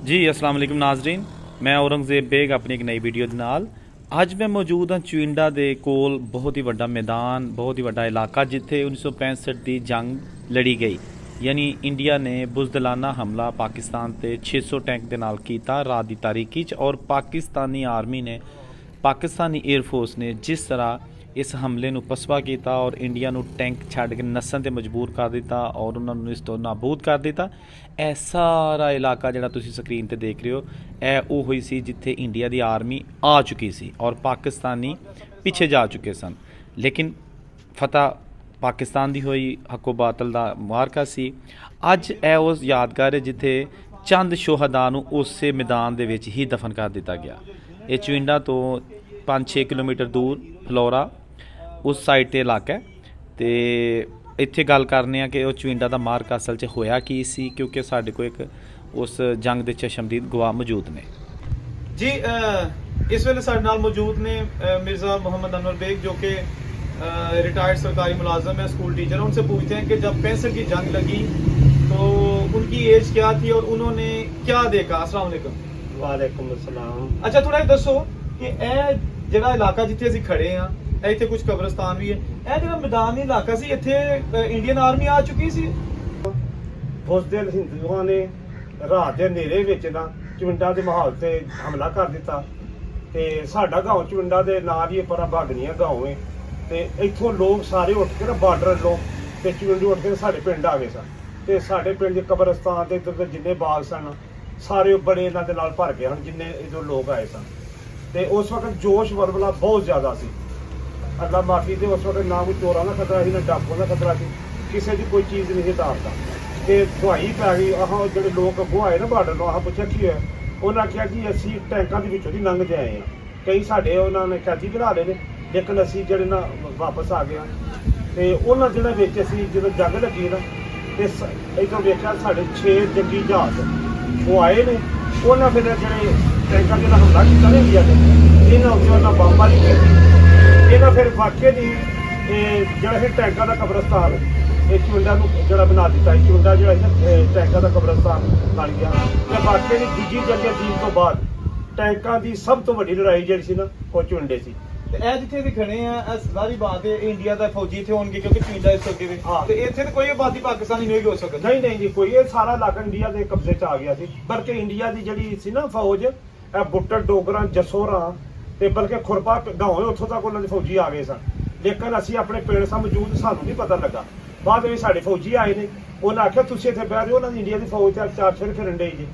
जी अस्सलाम वालेकुम नाजरीन, मैं औरंगजेब बेग अपनी एक नई वीडियो ਦੇ ਨਾਲ ਅੱਜ मैं मौजूद हाँ ਚੁਇੰਡਾ ਦੇ ਕੋਲ बहुत ही ਵੱਡਾ मैदान, बहुत ही ਵੱਡਾ इलाका जिथे 1965 ਦੀ जंग लड़ी गई। यानी इंडिया ने बुजदलाना हमला पाकिस्तान ते 600 टैंक ਦੇ ਨਾਲ ਕੀਤਾ ਰਾਤ ਦੀ ਤਾਰੀਕੀ ਚ और पाकिस्तानी आर्मी ने पाकिस्तानी एयरफोर्स ने जिस तरह इस हमले ਨੂੰ ਪਸਵਾ ਕੀਤਾ और इंडिया ਨੂੰ टैंक ਛੱਡ ਕੇ ਨੱਸਣ ਤੇ ਮਜਬੂਰ ਕਰ ਦਿੱਤਾ और उन्होंने इस ਤੋਂ ਨਾਬੂਦ ਕਰ ਦਿੱਤਾ। ਇਹ ਸਾਰਾ ਇਲਾਕਾ ਜਿਹੜਾ ਤੁਸੀਂ ਸਕਰੀਨ ਤੇ ਦੇਖ ਰਹੇ ਹੋ ਇਹ ਉਹ ਹੋਈ ਸੀ ਜਿੱਥੇ ਇੰਡੀਆ ਦੀ ਆਰਮੀ ਆ ਚੁੱਕੀ ਸੀ और पाकिस्तानी ਪਿੱਛੇ ਜਾ ਚੁੱਕੇ ਸਨ। लेकिन फतह पाकिस्तान ਦੀ ਹੋਈ ਹੱਕੋ ਬਾਤਲ ਦਾ ਮਾਰਕਾ ਸੀ। ਅੱਜ ਇਹ ਉਸ ਯਾਦਗਾਰ ਹੈ ਜਿੱਥੇ ਚੰਦ ਸ਼ੋਹਦਾ ਨੂੰ ਉਸੇ ਮੈਦਾਨ ਦੇ ਵਿੱਚ ਹੀ ਦਫਨ ਕਰ ਦਿੱਤਾ ਗਿਆ। ਇਹ ਚੁਇੰਡਾ ਤੋਂ 5-6 ਕਿਲੋਮੀਟਰ ਦੂਰ ਫਲੋਰਾ ਉਸ ਸਾਈਡ ਤੇ ਇਲਾਕਾ ਹੈ ਤੇ ਇੱਥੇ ਗੱਲ ਕਰਨੇ ਆ ਕਿ ਉਹ ਚੁਇੰਡਾ ਦਾ ਮਾਰਕਾ ਅਸਲ 'ਚ ਹੋਇਆ ਕੀ ਸੀ, ਕਿਉਂਕਿ ਸਾਡੇ ਕੋਲ ਇੱਕ ਉਸ ਜੰਗ ਦੇ ਚਸ਼ਮਦੀਦ ਗਵਾਹ ਮੌਜੂਦ ਨੇ। ਜੀ ਇਸ ਵੇਲੇ ਸਾਡੇ ਨਾਲ ਮੌਜੂਦ ਨੇ मिर्ज़ा मोहम्मद अनवर बेग जो कि रिटायर्ड सरकारी मुलाजम है, स्कूल टीचर। उनसे पूछते हैं कि जब 65 की जंग लगी तो उनकी एज क्या थी और उन्होंने क्या देखा। अस्सलाम वालेकुम। वालेकुम अस्सलाम। अच्छा थोड़ा दसो कि ਇਹ ਜਿਹੜਾ ਇਲਾਕਾ ਜਿੱਥੇ ਅਸੀਂ ਖੜੇ ਆ ਇੱਥੇ ਕੁਝ ਕਬਰਸਤਾਨ ਵੀ ਹੈ, ਇਹ ਜਿਹੜਾ ਮੈਦਾਨੀ ਇਲਾਕਾ ਸੀ ਇੱਥੇ ਇੰਡੀਅਨ ਆਰਮੀ ਆ ਚੁੱਕੀ ਸੀ। ਉਸ ਦਿਨ ਹਿੰਦੂਆਂ ਨੇ ਰਾਤ ਦੇ ਹਨੇਰੇ ਵਿੱਚ ਨਾ ਚੁਇੰਡਾ ਦੇ ਮਾਹੌਲ ਤੇ ਹਮਲਾ ਕਰ ਦਿੱਤਾ ਤੇ ਸਾਡਾ ਗਾਉਂ ਚੁਇੰਡਾ ਦੇ ਨਾਲ ਹੀ ਪਰਾ ਬਾਗਨੀਆਂ ਗਾਉਂ ਹੈ ਤੇ ਇੱਥੋਂ ਲੋਕ ਸਾਰੇ ਉੱਠ ਕੇ ਨਾ ਬਾਰਡਰ ਵੱਲੋਂ ਤੇ ਚੁਇੰਡੂ ਉੱਠ ਕੇ ਸਾਡੇ ਪਿੰਡ ਆ ਗਏ ਸਨ ਤੇ ਸਾਡੇ ਪਿੰਡ ਦੇ ਕਬਰਸਤਾਨ ਦੇ ਇੱਧਰ ਦੇ ਜਿੰਨੇ ਬਾਗ ਸਨ ਸਾਰੇ ਬੜੇ ਇਹਨਾਂ ਦੇ ਨਾਲ ਭਰ ਗਏ ਹਨ ਜਿੰਨੇ ਇਧਰੋਂ ਲੋਕ ਆਏ ਸਨ। ਤੇ ਉਸ ਵਕਤ ਜੋਸ਼ ਵਰਵਲਾ ਬਹੁਤ ਜ਼ਿਆਦਾ ਸੀ। ਅੱਲਾ ਮਾਫੀ ਦੇ ਉਸ ਵਕਤ ਨਾ ਕੋਈ ਚੋਰਾਂ ਦਾ ਖਤਰਾ ਸੀ ਨਾ ਡਾਕੂਆਂ ਦਾ ਖਤਰਾ ਸੀ, ਕਿਸੇ ਦੀ ਕੋਈ ਚੀਜ਼ ਨਹੀਂ ਸੀ ਡਰਦਾ। ਤੇ ਦਵਾਈ ਪੈ ਗਈ। ਆਹ ਜਿਹੜੇ ਲੋਕ ਅੱਗੋਂ ਆਏ ਨਾ ਬਾਰਡਰ ਤੋਂ, ਆਹ ਪੁੱਛਿਆ ਕੀ ਹੋਇਆ, ਉਹਨਾਂ ਆਖਿਆ ਕਿ ਅਸੀਂ ਟੈਂਕਾਂ ਦੇ ਵਿੱਚੋਂ ਦੀ ਲੰਘਦੇ ਆਏ ਹਾਂ। ਕਈ ਸਾਡੇ ਉਹਨਾਂ ਨੇ ਕੈਦੀ ਬਣਾ ਲਏ ਨੇ, ਲੇਕਿਨ ਅਸੀਂ ਜਿਹੜੇ ਨਾ ਵਾਪਸ ਆ ਗਏ ਹਾਂ। ਤੇ ਉਹਨਾਂ ਜਿਹੜਾ ਵਿੱਚ ਅਸੀਂ ਜਦੋਂ ਜੰਗ ਲੱਗੀ ਨਾ ਤੇ ਇੱਥੋਂ ਵੇਖਿਆ ਸਾਡੇ 6 ਜੰਗੀ ਜਹਾਜ਼ ਉਹ ਆਏ ਨੇ। ਉਹਨਾਂ ਫਿਰ ਜਿਹੜੇ ਟੈਂਕਾਂ ਦੇ ਨਾਲ ਹਮਲਾ ਕੀਤਾ ਨੇ ਇੰਡੀਆ ਦੇ, ਇਹਨਾਂ ਉੱਤੇ ਉਹਨਾਂ ਬੰਬਾਰੀ ਕੀਤੀ। ਇਹਨਾਂ ਫਿਰ ਵਾਕਿਆ ਦੀ ਜਿਹੜਾ ਇਹ ਟੈਂਕਾਂ ਦਾ ਕਬਰਸਤਾਨ ਇਹ ਚੁਇੰਡਾ ਨੂੰ ਜਿਹੜਾ ਬਣਾ ਦਿੱਤਾ। ਚੁਇੰਡਾ ਜਿਹੜਾ ਸੀ ਟੈਂਕਾਂ ਦਾ ਕਬਰਸਤਾਨ ਬਣ ਗਿਆ। ਤੇ ਵਾਕਿਆ ਦੀ ਦੂਜੀ ਜੰਗ ਅਜ਼ੀਮ ਤੋਂ ਬਾਅਦ ਟੈਂਕਾਂ ਦੀ ਸਭ ਤੋਂ ਵੱਡੀ ਲੜਾਈ ਜਿਹੜੀ ਸੀ ਨਾ ਉਹ ਚੁਇੰਡੇ ਸੀ। ਤੇ ਇਹ ਜਿੱਥੇ ਅਸੀਂ ਖੜੇ ਆ ਇਹ ਸਾਰੀ ਬਾਤ ਹੈ ਇੰਡੀਆ ਦਾ ਫੌਜੀ ਇੱਥੇ ਹੋਣਗੇ ਕਿਉਂਕਿ ਚੁਇੰਡਾ ਇਸ ਅੱਗੇ ਵੀ ਤੇ ਇੱਥੇ ਤਾਂ ਕੋਈ ਆਬਾਦੀ ਪਾਕਿਸਤਾਨੀ ਨਹੀਂ ਹੋ ਸਕਦੀ। ਨਹੀਂ ਜੀ, ਕੋਈ ਇਹ ਸਾਰਾ ਇਲਾਕਾ ਇੰਡੀਆ ਦੇ ਕਬਜ਼ੇ 'ਚ ਆ ਗਿਆ ਸੀ। ਬਲਕਿ ਇੰਡੀਆ ਦੀ ਜਿਹੜੀ ਸੀ ਨਾ ਫੌਜ ਇਹ ਬੁੱਟਰ ਡੋਗਰਾਂ ਜਸੋਰਾਂ ਤੇ ਬਲਕਿ ਖੁਰਪਾ ਗਾਉਂ ਉੱਥੋਂ ਤੱਕ ਉਹਨਾਂ ਦੇ ਫੌਜੀ ਆ ਗਏ ਸਨ। ਲੇਕਿਨ ਅਸੀਂ ਆਪਣੇ ਪਿੰਡ ਸਾਂ ਮੌਜੂਦ, ਸਾਨੂੰ ਨਹੀਂ ਪਤਾ ਲੱਗਾ। ਬਾਅਦ ਵਿੱਚ ਸਾਡੇ ਫੌਜੀ ਆਏ ਨੇ, ਉਹਨਾਂ ਆਖਿਆ ਤੁਸੀਂ ਇੱਥੇ ਬਹਿ ਜਾਓ, ਉਹਨਾਂ ਦੀ ਇੰਡੀਆ ਦੀ ਫੌਜ ਚਾਰ ਛੇੜ ਫਿਰਨ ਡਈ ਜੀ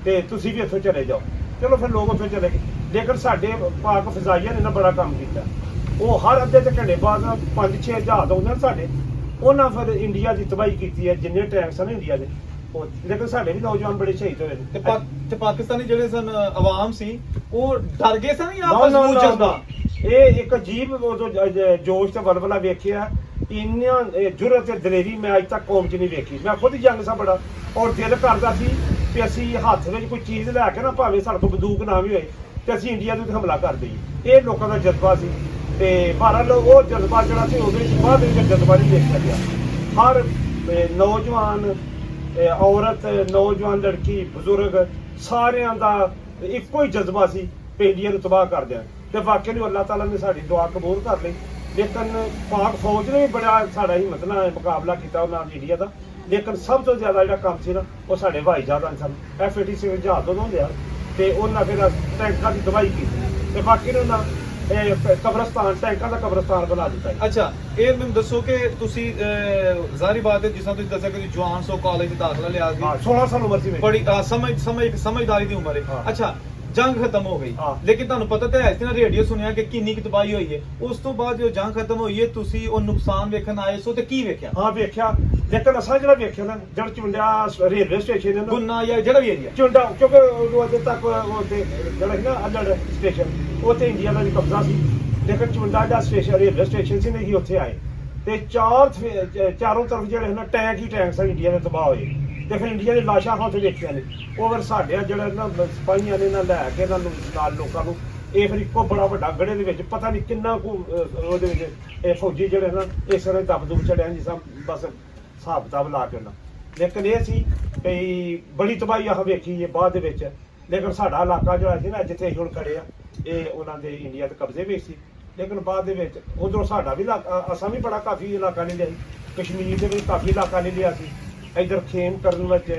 ਤੇ ਤੁਸੀਂ ਵੀ ਇੱਥੋਂ ਚਲੇ ਜਾਓ। ਚਲੋ ਫਿਰ ਲੋਕ ਉੱਥੇ ਚਲੇ ਗਏ। ਲੇਕਿਨ ਸਾਡੇ ਪਾਕ ਫਜ਼ਾਈਆ ਨੇ ਨਾ ਬੜਾ ਕੰਮ ਕੀਤਾ। ਉਹ ਹਰ ਅੱਧੇ ਤੇ ਘੰਟੇ ਬਾਅਦ 5-6 ਜਹਾਜ਼ ਆਉਂਦੇ ਨੇ ਸਾਡੇ, ਉਹਨਾਂ ਫਿਰ ਇੰਡੀਆ ਦੀ ਤਬਾਹੀ ਕੀਤੀ ਹੈ ਜਿੰਨੇ ਟੈਂਕ ਸਨ ਇੰਡੀਆ ਦੇ। ਲੇਕਿਨ ਸਾਡੇ ਵੀ ਨੌਜਵਾਨ ਬੜੇ ਸ਼ਹੀਦ ਹੋਏ ਨੇ। ਤੇ ਪਾਕਿਸਤਾਨੀ ਜਿਹੜੇ ਸਨ ਆਵਾਮ ਸੀ ਉਹ ਡਰ ਗਏ ਸਨ ਜਾਂ ਆਪਸ ਵਿੱਚ ਚੱਲਦਾ। ਇਹ ਇੱਕ ਅਜੀਬ ਜੋਸ਼ ਤੇ ਵਲਵਲਾ ਵੇਖਿਆ। ਇੰਨਾ ਜੁਰਅਤ ਤੇ ਦਲੇਰੀ ਮੈਂ ਅੱਜ ਤੱਕ ਕੌਮ 'ਚ ਨਹੀਂ ਵੇਖੀ। ਮੈਂ ਖੁਦ ਜੰਗ ਸਾਂ ਬੜਾ ਔਰ ਦਿਲ ਕਰਦਾ ਸੀ ਕਿ ਅਸੀਂ ਹੱਥ ਵਿੱਚ ਕੋਈ ਚੀਜ਼ ਲੈ ਕੇ ਨਾ ਭਾਵੇਂ ਸਾਡੇ ਕੋਲ ਬੰਦੂਕ ਨਾ ਵੀ ਹੋਏ ਤੇ ਅਸੀਂ ਇੰਡੀਆ ਦੇ ਉੱਤੇ ਹਮਲਾ ਕਰ ਦਈਏ। ਇਹ ਲੋਕਾਂ ਦਾ ਜਜ਼ਬਾ ਸੀ ਤੇ ਬਹਰਾਲ ਉਹ ਜਜ਼ਬਾ ਜਿਹੜਾ ਸੀ ਉਹਦੇ ਵਿੱਚ ਬਾਅਦ ਵਿੱਚ ਜਜ਼ਬਾ ਨਹੀਂ ਦੇਖਿਆ ਗਿਆ। ਹਰ ਨੌਜਵਾਨ ਔਰਤ, ਨੌਜਵਾਨ ਲੜਕੀ, ਬਜ਼ੁਰਗ ਸਾਰਿਆਂ ਦਾ ਇੱਕੋ ਹੀ ਜਜ਼ਬਾ ਸੀ ਕਿ ਇੰਡੀਆ ਨੂੰ ਤਬਾਹ ਕਰ ਦਿਆਂ। ਤੇ ਵਾਕਿਆ ਨੂੰ ਅੱਲਾਹ ਤਾਲਾ ਨੇ ਸਾਡੀ ਦੁਆ ਕਬੂਲ ਕਰ ਲਈ। ਲੇਕਿਨ ਪਾਕ ਫੌਜ ਨੇ ਵੀ ਬੜਾ ਸਾਡਾ ਹਿੰਮਤ ਨਾਲ ਮੁਕਾਬਲਾ ਕੀਤਾ ਉਹਨਾਂ ਨਾਲ ਇੰਡੀਆ ਦਾ। ਲੇਕਿਨ ਸਭ ਤੋਂ ਜ਼ਿਆਦਾ ਜਿਹੜਾ ਕੰਮ ਸੀ ਨਾ ਉਹ ਸਾਡੇ ਹਵਾਈ ਜਹਾਜ਼ਾਂ ਸਨ। F-86 ਜਹਾਜ਼ ਉਦੋਂ ਲਿਆ ਤੇ ਉਹਨਾਂ ਫਿਰ ਟੈਂਕਾਂ ਦੀ ਤਬਾਹੀ ਕੀਤੀ ਤੇ ਬਾਕੀ ਨੇ ਉਹਨਾਂ ਕਬਰਸਤਾਨ ਟੈਂਕਾਂ ਦਾ ਕਬਰਸਤਾਨ ਬਣਾ ਦਿੱਤਾ। ਅੱਛਾ ਇਹ ਮੈਨੂੰ ਦੱਸੋ ਕਿ ਤੁਸੀਂ ਜ਼ਾਹਰੀ ਬਾਤ ਹੈ ਜਿਸ ਤਰ੍ਹਾਂ ਤੁਸੀਂ ਦੱਸਿਆ ਕਿ ਜਵਾਨ ਸੋ ਕਾਲਜ ਦਾਖਲਾ ਲਿਆ ਸੀ। 16 ਸਾਲ ਉਮਰ ਸੀ ਮੇਰੀ। ਬੜੀ ਸਮਝਦਾਰੀ ਦੀ ਉਮਰ ਹੈ। ਅੱਛਾ ਜੰਗ ਖਤਮ ਹੋ ਗਈ ਲੇਕਿਨ ਤੁਹਾਨੂੰ ਪਤਾ ਤਾਂ ਹੈ ਸੀ ਨਾ, ਰੇਡੀਓ ਸੁਣਿਆ ਕਿ ਕਿੰਨੀ ਕੁ ਤਬਾਹੀ ਹੋਈ ਹੈ। ਉਸ ਤੋਂ ਬਾਅਦ ਜਦੋਂ ਜੰਗ ਖਤਮ ਹੋਈ ਹੈ ਤੁਸੀਂ ਉਹ ਨੁਕਸਾਨ ਵੇਖਣ ਆਏ ਸੋ ਤੇ ਕੀ ਵੇਖਿਆ? ਹਾਂ ਵੇਖਿਆ, ਲੇਕਿਨ ਅਸਾਂ ਜਿਹੜਾ ਵੇਖਿਆ ਨਾ ਜਦ ਚੁੰਡਿਆ ਰੇਲਵੇ ਸਟੇਸ਼ਨ ਹੈ ਨਾ ਗੁੰਨਾ ਜਾਂ ਜਿਹੜਾ ਵੀ ਏਰੀਆ ਚੁੰਡਾ, ਕਿਉਂਕਿ ਉਹਦੇ ਤੱਕ ਉਹਦੇ ਜਿਹੜਾ ਸੀ ਨਾ ਅਲੜ ਸਟੇਸ਼ਨ ਉੱਥੇ ਇੰਡੀਆ ਦਾ ਵੀ ਕਬਜ਼ਾ ਸੀ। ਲੇਕਿਨ ਚੁੰਡਾ ਦਾ ਸਟੇਸ਼ਨ ਰੇਲਵੇ ਸਟੇਸ਼ਨ ਸੀ ਨਹੀਂ ਉੱਥੇ ਆਏ ਤੇ ਚਾਰੋਂ ਤਰਫ ਜਿਹੜੇ ਨਾ ਟੈਂਕ ਹੀ ਟੈਂਕ ਸਨ ਇੰਡੀਆ ਦੇ ਤਬਾਹ ਹੋਏ। ਤੇ ਫਿਰ ਇੰਡੀਆ ਦੀ ਲਾਸ਼ਾਂ ਉੱਥੇ ਵੇਖੀਆਂ ਨੇ। ਉਹ ਫਿਰ ਸਾਡੇ ਜਿਹੜਾ ਨਾ ਸਿਪਾਹੀਆਂ ਨੇ ਨਾ ਲੈ ਕੇ ਇਹਨਾਂ ਨੂੰ ਨਾਲ ਲੋਕਾਂ ਨੂੰ ਇਹ ਫਿਰ ਇੱਕੋ ਬੜਾ ਵੱਡਾ ਗੜੇ ਦੇ ਵਿੱਚ ਪਤਾ ਨਹੀਂ ਕਿੰਨਾ ਕੁ ਉਹਦੇ ਵਿੱਚ ਇਹ ਫੌਜੀ ਜਿਹੜੇ ਨਾ ਇਸ ਤਰ੍ਹਾਂ ਦਬ ਦੁਬ ਚੜਿਆ ਜਿਸ ਤਰ੍ਹਾਂ ਬਸ ਹਿਸਾਬ ਕਿਤਾਬ ਲਾ ਕੇ ਉਹਨਾਂ। ਲੇਕਿਨ ਇਹ ਸੀ ਕਿ ਬੜੀ ਤਬਾਹੀ ਆਹ ਵੇਖੀ ਹੈ ਬਾਅਦ ਦੇ ਵਿੱਚ ਲੇਕਿਨ ਸਾਡਾ ਇਲਾਕਾ ਜਿਹੜਾ ਸੀ ਨਾ ਜਿੱਥੇ ਅਸੀਂ ਹੁਣ ਖੜੇ ਆ ਇਹ ਉਹਨਾਂ ਦੇ ਇੰਡੀਆ ਦੇ ਕਬਜ਼ੇ ਵਿੱਚ ਸੀ। ਲੇਕਿਨ ਬਾਅਦ ਦੇ ਵਿੱਚ ਉਧਰੋਂ ਸਾਡਾ ਵੀ ਇਲਾਕਾ, ਅਸਾਂ ਵੀ ਬੜਾ ਕਾਫੀ ਇਲਾਕਾ ਨਹੀਂ ਲਿਆ ਸੀ, ਕਸ਼ਮੀਰ ਦੇ ਵਿੱਚ ਕਾਫੀ ਇਲਾਕਾ ਨਹੀਂ ਲਿਆ ਸੀ, ਇੱਧਰ ਖੇਮ ਕਰਨ ਵਿੱਚ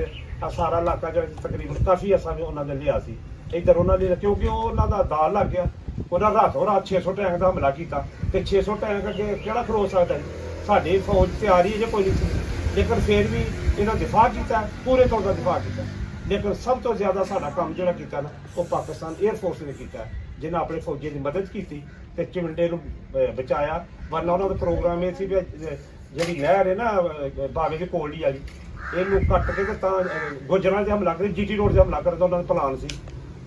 ਆ ਸਾਰਾ ਇਲਾਕਾ ਜਿਹੜਾ ਤਕਰੀਬਨ ਕਾਫੀ ਅਸਾਂ ਵੀ ਉਹਨਾਂ ਨੇ ਲਿਆ ਸੀ। ਇੱਧਰ ਉਹਨਾਂ ਦੇ ਕਿਉਂਕਿ ਉਹ ਉਹਨਾਂ ਦਾ ਦਾਲ ਲੱਗ ਗਿਆ, ਉਹਨਾਂ ਰਾਤੋਂ ਰਾਤ 600 ਟੈਂਕ ਦਾ ਹਮਲਾ ਕੀਤਾ ਤੇ 600 ਟੈਂਕ ਅੱਗੇ ਕਿਹੜਾ ਖਲੋ ਸਕਦਾ ਜੀ। ਸਾਡੀ ਫੌਜ ਤਿਆਰੀ ਜੇ ਕੋਈ ਨਹੀਂ ਸੀ, ਲੇਕਿਨ ਫਿਰ ਵੀ ਇਹਨਾਂ ਦਿਫਾਅ ਕੀਤਾ, ਪੂਰੇ ਤੌਰ ਦਾ ਦਿਫਾਅ ਕੀਤਾ। ਲੇਕਿਨ ਸਭ ਤੋਂ ਜ਼ਿਆਦਾ ਸਾਡਾ ਕੰਮ ਜਿਹੜਾ ਕੀਤਾ ਨਾ ਉਹ ਪਾਕਿਸਤਾਨ 에ਅਰ ਫੋਰਸ ਨੇ ਕੀਤਾ, ਜਿਹਨਾਂ ਆਪਣੇ ਫੌਜੀ ਦੀ ਮਦਦ ਕੀਤੀ ਤੇ ਚਿਮਟੇ ਨੂੰ ਬਚਾਇਆ। ਵਰਨਾ ਉਹਨਾਂ ਦਾ ਪ੍ਰੋਗਰਾਮ ਇਹ ਸੀ ਵੀ ਜਿਹੜੀ ਨਹਿਰ ਹੈ ਨਾ ਬਾਵੇ ਦੀ ਕੋਲਡੀ ਵਾਲੀ, ਇਹਨੂੰ ਕੱਟ ਕੇ ਤੇ ਤਾਂ ਗੁਜਰਾਂ 'ਤੇ ਹਮਲਾ ਕਰੇ, ਜੀਟੀ ਰੋਡ 'ਤੇ ਹਮਲਾ ਕਰਨ ਦਾ ਉਹਨਾਂ ਦਾ ਪਲਾਨ ਸੀ।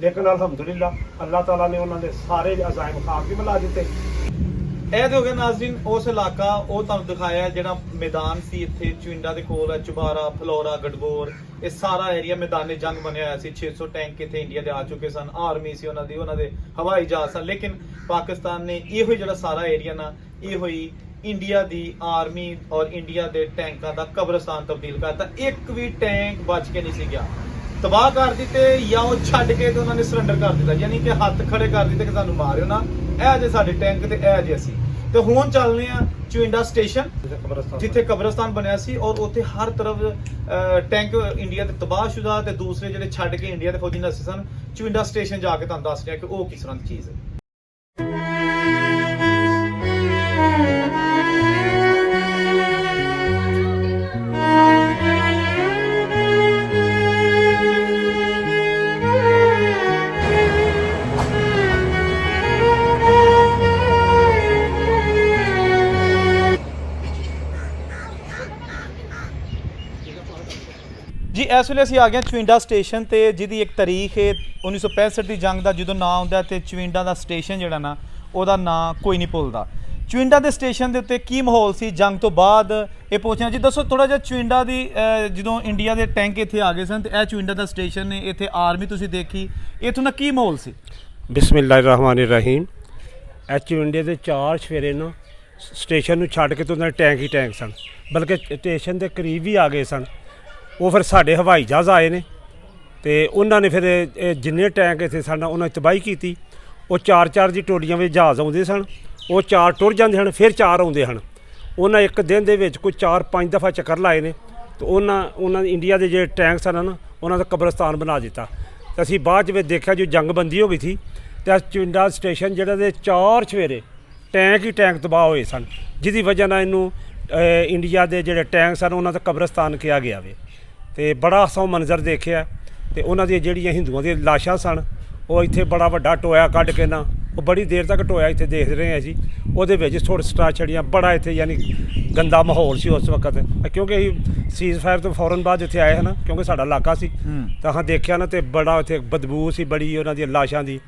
ਲੇਕਿਨ ਅਲਹਮਦੁਲਿਲਾ ਅੱਲਾਹ ਤਾਲਾ ਨੇ ਉਹਨਾਂ ਦੇ ਸਾਰੇ ਅਜ਼ਾਇਮ ਖਾਕ ਮਿਲਾ ਦਿੱਤੇ। ਇਹ ਤੇ ਹੋ ਗਿਆ ਨਾਜ਼ਰੀਨ ਉਸ ਇਲਾਕਾ, ਉਹ ਤੁਹਾਨੂੰ ਦਿਖਾਇਆ ਜਿਹੜਾ ਮੈਦਾਨ ਸੀ ਇੱਥੇ ਚੁਇੰਡਾ ਦੇ ਕੋਲ ਹੈ, ਚੁਬਾਰਾ, ਫਲੋਰਾ, ਗੜਬੋਰ, ਇਹ ਸਾਰਾ ਏਰੀਆ ਮੈਦਾਨੇ ਜੰਗ ਬਣਿਆ ਹੋਇਆ ਸੀ। 600 ਟੈਂਕ ਇੱਥੇ ਇੰਡੀਆ ਦੇ ਆ ਚੁੱਕੇ ਸਨ, ਆਰਮੀ ਸੀ ਉਹਨਾਂ ਦੇ ਹਵਾਈ ਜਹਾਜ਼ ਸਨ। ਲੇਕਿਨ ਪਾਕਿਸਤਾਨ ਨੇ ਇਹੋ ਹੀ ਜਿਹੜਾ ਸਾਰਾ ਏਰੀਆ ਨਾ ਇਹੋ ਹੀ ਇੰਡੀਆ ਦੀ ਆਰਮੀ ਔਰ ਇੰਡੀਆ ਦੇ ਟੈਂਕਾਂ ਦਾ ਕਬਰਸਤਾਨ ਤਬਦੀਲ ਕਰਤਾ। ਇੱਕ ਵੀ ਟੈਂਕ ਬਚ ਕੇ ਨਹੀਂ ਸੀ ਗਿਆ, ਤਬਾਹ ਕਰ ਦਿੱਤੇ ਜਾਂ ਉਹ ਛੱਡ ਕੇ ਤੇ ਉਹਨਾਂ ਨੇ ਸਰੈਂਡਰ ਕਰ ਦਿੱਤਾ, ਯਾਨੀ ਕਿ ਹੱਥ ਖੜੇ ਕਰ ਦਿੱਤੇ ਕਿ ਸਾਨੂੰ ਮਾਰਿਓ ਨਾ, ਇਹ ਜੇ ਸਾਡੇ ਟੈਂਕ ਤੇ ਇਹ ਜੇ ਅਸੀਂ। ਤੇ ਹੁਣ ਚੱਲਨੇ ਆ ਚੁਇੰਡਾ ਸਟੇਸ਼ਨ ਜਿੱਥੇ ਕਬਰਸਤਾਨ ਬਣਿਆ ਸੀ, ਔਰ ਉੱਥੇ ਹਰ ਤਰਫ ਟੈਂਕ ਇੰਡੀਆ ਦੇ ਤਬਾਹਸ਼ੁਦਾ ਤੇ ਦੂਸਰੇ ਜਿਹੜੇ ਛੱਡ ਕੇ ਇੰਡੀਆ ਦੇ ਫੌਜੀ ਨਸੇ ਸਨ। ਚੁਇੰਡਾ ਸਟੇਸ਼ਨ ਜਾ ਕੇ ਤੁਹਾਨੂੰ ਦੱਸ ਰਿਹਾ ਕਿ ਉਹ ਕਿਸ ਤਰ੍ਹਾਂ ਦੀ ਚੀਜ਼ ਹੈ। ਜੀ ਇਸ ਵੇਲੇ ਅਸੀਂ ਆ ਗਏ ਚੁਇੰਡਾ ਸਟੇਸ਼ਨ ਤੇ, ਜਿਹਦੀ ਇੱਕ ਤਾਰੀਖ ਹੈ 1965 ਦੀ ਜੰਗ ਦਾ ਜਦੋਂ ਨਾਂ ਆਉਂਦਾ ਤੇ ਚੁਇੰਡਾ ਦਾ ਸਟੇਸ਼ਨ ਜਿਹੜਾ ਨਾ ਉਹਦਾ ਨਾਂ ਕੋਈ ਨਹੀਂ ਭੁੱਲਦਾ। ਚੁਇੰਡਾ ਦੇ ਸਟੇਸ਼ਨ ਦੇ ਉੱਤੇ ਕੀ ਮਾਹੌਲ ਸੀ ਜੰਗ ਤੋਂ ਬਾਅਦ, ਇਹ ਪੁੱਛਣਾ ਜੀ। ਦੱਸੋ ਥੋੜਾ ਜਿਹਾ ਚੁਇੰਡਾ ਦੀ, ਜਦੋਂ ਇੰਡੀਆ ਦੇ ਟੈਂਕ ਇੱਥੇ ਆ ਗਏ ਸਨ ਤੇ ਇਹ ਚੁਇੰਡਾ ਦਾ ਸਟੇਸ਼ਨ ਨੇ, ਇੱਥੇ ਆਰਮੀ ਤੁਸੀਂ ਦੇਖੀ, ਇੱਥੋਂ ਦਾ ਕੀ ਮਾਹੌਲ ਸੀ? ਬਿਸਮਿਲ੍ਲਾਹਿਰਰਹਿਮਾਨਿਰਰਹੀਮ। ਚੁਇੰਡੇ ਦੇ 4 ਸਵੇਰੇ ਨੂੰ ਸਟੇਸ਼ਨ ਨੂੰ ਛੱਡ ਕੇ ਤੋਂ ਉਹਨਾਂ ਦੇ ਟੈਂਕ ਹੀ ਟੈਂਕ ਸਨ, ਬਲਕਿ ਸਟੇਸ਼ਨ ਦੇ ਕਰੀਬ ਵੀ ਆ ਗਏ ਸਨ। ਉਹ ਫਿਰ ਸਾਡੇ ਹਵਾਈ ਜਹਾਜ਼ ਆਏ ਨੇ ਤੇ ਉਹਨਾਂ ਨੇ ਫਿਰ ਇਹ ਜਿੰਨੇ ਟੈਂਕ ਇੱਥੇ ਸਨ ਉਹਨਾਂ ਦੀ ਤਬਾਹੀ ਕੀਤੀ। ਉਹ 4-4 ਦੀ ਟੋਲੀਆਂ ਵਿੱਚ ਜਹਾਜ਼ ਆਉਂਦੇ ਸਨ, ਉਹ 4 ਟੁਰ ਜਾਂਦੇ ਹਨ, ਫਿਰ 4 ਆਉਂਦੇ ਹਨ। ਉਹਨਾਂ ਇੱਕ ਦਿਨ ਦੇ ਵਿੱਚ ਕੋਈ 4-5 ਦਫਾ ਚੱਕਰ ਲਾਏ ਨੇ ਤੇ ਉਹਨਾਂ ਇੰਡੀਆ ਦੇ ਜਿਹੜੇ ਟੈਂਕ ਸਨ ਨਾ ਉਹਨਾਂ ਦਾ ਕਬਰਸਤਾਨ ਬਣਾ ਦਿੱਤਾ। ਤੇ ਅਸੀਂ ਬਾਅਦ ਵਿੱਚ ਦੇਖਿਆ ਜੋ ਜੰਗਬੰਦੀ ਹੋ ਗਈ ਸੀ ਤੇ ਚੁਇੰਡਾ ਸਟੇਸ਼ਨ ਜਿਹੜਾ ਦੇ 4 ਸਵੇਰੇ ਟੈਂਕ ਹੀ ਟੈਂਕ ਤਬਾਹ ਹੋਏ ਸਨ, ਜਿਹਦੀ ਵਜ੍ਹਾ ਨਾਲ ਇਹਨੂੰ ਇੰਡੀਆ ਦੇ ਜਿਹੜੇ ਟੈਂਕ ਸਨ ਉਹਨਾਂ ਦਾ ਕਬਰਸਤਾਨ ਕਿਹਾ ਗਿਆ ਵੇ। ਤੇ ਬੜਾ ਸੋਹ ਮੰਜ਼ਰ ਦੇਖਿਆ ਤੇ ਉਹਨਾਂ ਦੀਆਂ ਜਿਹੜੀਆਂ ਹਿੰਦੂਆਂ ਦੀਆਂ ਲਾਸ਼ਾਂ ਸਨ ਉਹ ਇੱਥੇ ਬੜਾ ਵੱਡਾ ਟੋਇਆ ਕੱਢ ਕੇ ਨਾ, ਉਹ ਬੜੀ ਦੇਰ ਤੱਕ ਟੋਇਆ ਇੱਥੇ ਦੇਖ ਰਹੇ ਹਾਂ ਜੀ। ਉਹਦੇ ਵਿੱਚ ਥੋੜ੍ਹੀ ਸਟਾ ਛੜੀਆਂ, ਬੜਾ ਇੱਥੇ ਯਾਨੀ ਗੰਦਾ ਮਾਹੌਲ ਸੀ ਉਸ ਵਕਤ, ਕਿਉਂਕਿ ਅਸੀਂ ਸੀਜ਼ ਫਾਇਰ ਤੋਂ ਫੌਰਨ ਬਾਅਦ ਇੱਥੇ ਆਏ ਹਨ, ਕਿਉਂਕਿ ਸਾਡਾ ਇਲਾਕਾ ਸੀ। ਤਾਂ ਹਾਂ ਦੇਖਿਆ ਨਾ ਤੇ ਬੜਾ ਇੱਥੇ ਬਦਬੂ ਸੀ ਬੜੀ ਉਹਨਾਂ ਦੀਆਂ ਲਾਸ਼ਾਂ ਦੀ।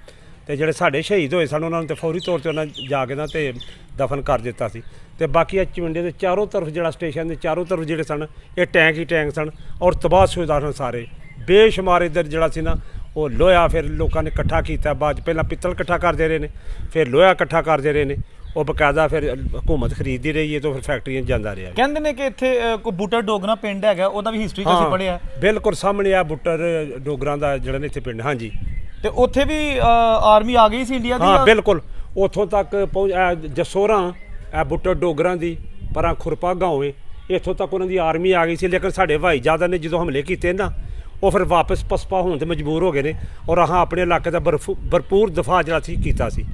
ਤੇ ਜਿਹੜੇ ਸਾਡੇ ਸ਼ਹੀਦ ਹੋਏ ਸਨ ਉਹਨਾਂ ਨੂੰ ਤੇ ਫੌਰੀ ਤੌਰ 'ਤੇ ਉਹਨਾਂ ਜਾ ਕੇ ਨਾ ਤੇ ਦਫਨ ਕਰ ਦਿੱਤਾ ਸੀ। ਤੇ ਬਾਕੀ ਇਹ ਚੁਇੰਡੇ ਦੇ ਚਾਰੋਂ ਤਰਫ ਜਿਹੜਾ ਸਟੇਸ਼ਨ ਦੇ ਚਾਰੋਂ ਤਰਫ ਜਿਹੜੇ ਸਨ ਇਹ ਟੈਂਕ ਹੀ ਟੈਂਕ ਸਨ ਔਰ ਤਬਾਹਸ਼ੁਦਾ ਸਨ ਸਾਰੇ ਬੇਸ਼ੁਮਾਰ। ਇੱਧਰ ਜਿਹੜਾ ਸੀ ਨਾ ਉਹ ਲੋਹਾ ਫਿਰ ਲੋਕਾਂ ਨੇ ਇਕੱਠਾ ਕੀਤਾ, ਬਾਅਦ ਪਹਿਲਾਂ ਪਿੱਤਲ ਇਕੱਠਾ ਕਰਦੇ ਰਹੇ ਨੇ, ਫਿਰ ਲੋਹਾ ਇਕੱਠਾ ਕਰਦੇ ਰਹੇ ਨੇ, ਉਹ ਬਕਾਇਦਾ ਫਿਰ ਹਕੂਮਤ ਖਰੀਦਦੀ ਰਹੀ ਹੈ, ਤਾਂ ਫਿਰ ਫੈਕਟਰੀਆਂ ਜਾਂਦਾ ਰਿਹਾ। ਕਹਿੰਦੇ ਨੇ ਕਿ ਇੱਥੇ ਕੋਈ ਬੁੱਟਰ ਡੋਗਰਾ ਪਿੰਡ ਹੈਗਾ, ਉਹਦਾ ਵੀ ਹਿਸਟਰੀ ਅਸੀਂ ਪੜ੍ਹਿਆ। ਬਿਲਕੁਲ ਸਾਹਮਣੇ ਆ ਬੁੱਟਰ ਡੋਗਰਾਂ ਦਾ ਜਿਹੜਾ ਨੇ ਇੱਥੇ ਪਿੰਡ। ਹਾਂਜੀ, ਤੇ ਉੱਥੇ ਵੀ ਆਰਮੀ ਆ ਗਈ ਸੀ ਇੰਡੀਆ ਦੀ? ਹਾਂ ਬਿਲਕੁਲ, ਉੱਥੋਂ ਤੱਕ ਪਹੁੰਚ ਜਸੋਰਾਂ ਇਹ ਬੁੱਟਰ ਡੋਗਰਾਂ ਦੀ ਪਰਾਂ ਖੁਰਪਾ ਗਾਉਂ ਇੱਥੋਂ ਤੱਕ ਉਹਨਾਂ ਦੀ ਆਰਮੀ ਆ ਗਈ ਸੀ। ਲੇਕਿਨ ਸਾਡੇ ਹਵਾਈ ਜਹਾਜ਼ ਨੇ ਜਦੋਂ ਹਮਲੇ ਕੀਤੇ ਨਾ ਉਹ ਫਿਰ ਵਾਪਸ ਪਸਪਾ ਹੋਣ ਤੇ ਮਜਬੂਰ ਹੋ ਗਏ ਨੇ, ਔਰ ਆਹ ਆਪਣੇ ਇਲਾਕੇ ਦਾ ਭਰਪੂਰ ਦਫਾ ਜਿਹੜਾ ਸੀ ਕੀਤਾ ਸੀ।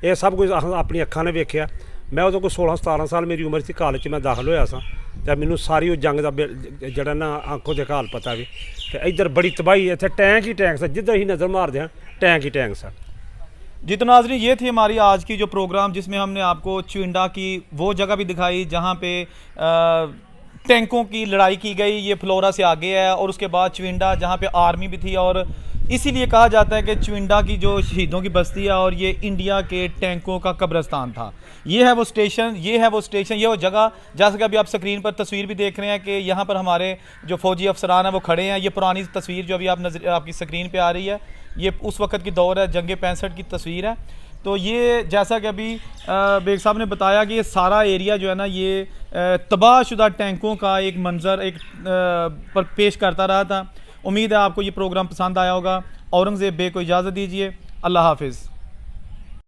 ਇਹ ਸਭ ਕੁਝ ਆਪਣੀ ਅੱਖਾਂ ਨੇ ਵੇਖਿਆ। ਮੈਂ ਉਦੋਂ ਕੋਈ 16-17 ਸਾਲ ਮੇਰੀ ਉਮਰ ਸੀ, ਕਾਲਜ 'ਚ ਮੈਂ ਦਾਖਲ ਹੋਇਆ ਸਾਂ ਤੇ ਮੈਨੂੰ ਸਾਰੀ ਉਹ ਜੰਗ ਦਾ ਜਿਹੜਾ ਨਾ ਆਂਖੋਂ ਦੇ ਹਾਲ ਪਤਾ ਵੀ। ਤੇ ਇੱਧਰ ਬੜੀ तबाही, ਇੱਥੇ टैंक ही टैंक सर, जिधर ही नज़र मारते हैं टैंक ही टैंक सर। जी तो नाज़रीन, ये थी हमारी आज की जो प्रोग्राम, जिसमें हमने आपको चुइंडा की वो जगह भी दिखाई जहाँ पे टैंकों की लड़ाई की गई। ये फ्लोरा से आगे है और उसके बाद चुइंडा जहाँ पे आर्मी भी थी, और इसीलिए कहा जाता है कि चुइंडा की जो शहीदों की बस्ती है और ये इंडिया के टैंकों का कब्रिस्तान था। ये है वो स्टेशन, ये है वो स्टेशन, ये वो जगह। जैसे कि अभी आप स्क्रीन पर तस्वीर भी देख रहे हैं कि यहाँ पर हमारे जो फौजी अफसरान हैं वो खड़े हैं। ये पुरानी तस्वीर जो अभी आपकी स्क्रीन पे आ रही है, ये उस वक्त की दौर है, जंग 65 की तस्वीर है। तो ये जैसा कि अभी बेग साहब ने बताया कि ये सारा एरिया जो है ना, ये तबाहशुदा टैंकों का एक मंज़र पर पेश करता रहा था। उम्मीद है आपको ये प्रोग्राम पसंद आया होगा। औरंगज़ेब बेग को इजाज़त दीजिए। अल्लाह हाफिज़।